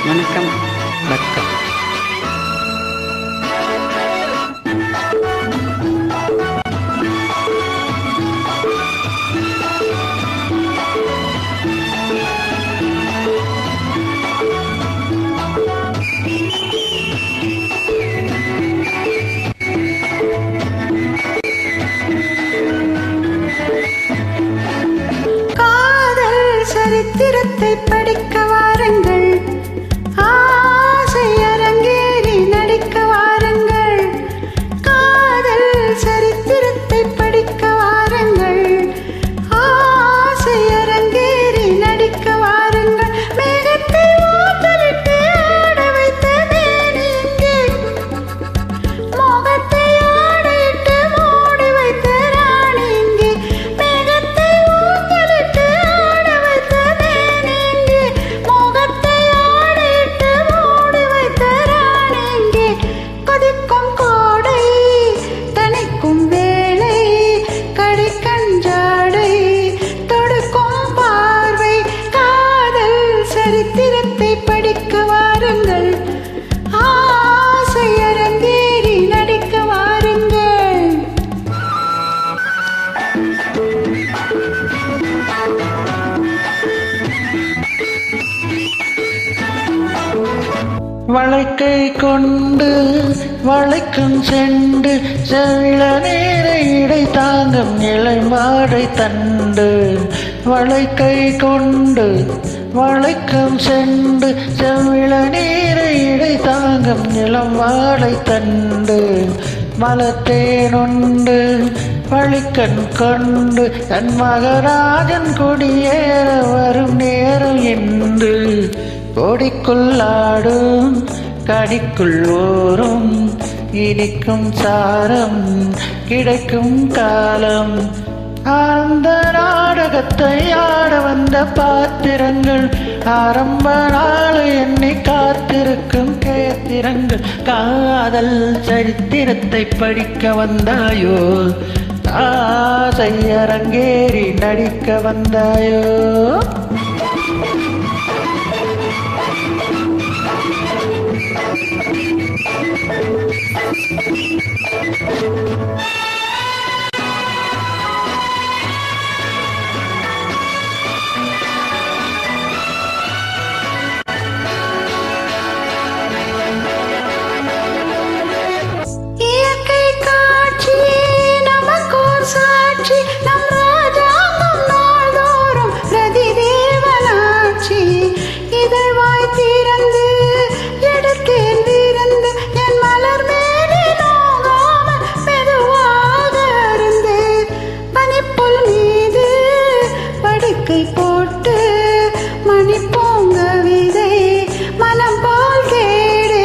வணக்கம். வணக்கம். சரித்திரத்தை படிக்க வாருங்கள், ஆசை அரங்கேறி நடிக்க வாருங்கள். காதல் சரித்திரத்தை படிக்க வாருங்கள், ஆசை அரங்கேறி நடிக்க வாருங்கள். மேகத்தை ஊத்தலிட்டு ஆட வைத்த மேனி இங்கே, மோகத்தை ஆடையிட்டு மூடி வைத்த ராணி இங்கே. மேகத்தை ஊத்தலிட்டு சரித்திரத்தை படிக்க வாருங்கள், ஆசை அரங்கேறி நடிக்க வாருங்கள். வளைக்கை கொண்டு வளைக்கும் செண்டு செல்ல நேர இடை தாங்கும் நிலை மாடை தண்டு. வளைக்கை கொண்டு வளைக்கும் செண்டு செவ்விள நீர இடை தாங்கும் நிலம் வாழை தண்டு. மலத்தேனுண்டு வழிக்கண் கொண்டு தன் மகராஜன் கொடியேற வரும் நேரம் என்று. கொடிக்குள்ளாடும் கடிக்குள் ஓரும் இனிக்கும் சாரம் கிடைக்கும் காலம். அந்த நாடகத்தை ஆட வந்த பாத்திரங்கள் ஆரம்ப நாள் எண்ணி காத்திருக்கும் கேத்திரங்கள். காதல் சரித்திரத்தை படிக்க வந்தாயோ, ஆசை அரங்கேறி நடிக்க வந்தாயோ. போட்டு மணி போங்க விதை மனம் போல் கேடு.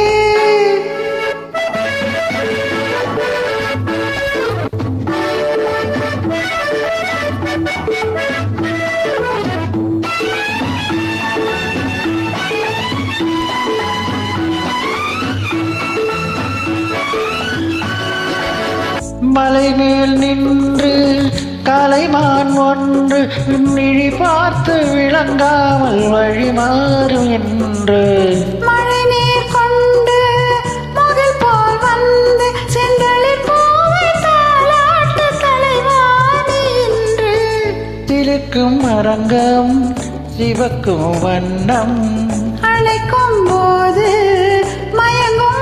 மலை மேல் நின்று கலைமான் ஒன்று விண்ணிழி பார்த்து விளங்காமல் வழி மாறும் என்று. மழை நீர் கொண்டு முகில் போல் வந்து செந்தளிர் பூவை தாலாட்டு தலைவாணி என்று. சிலுக்கும் அரங்கம் சிவக்கும் வண்ணம் அழைக்கும் போது மயங்கும்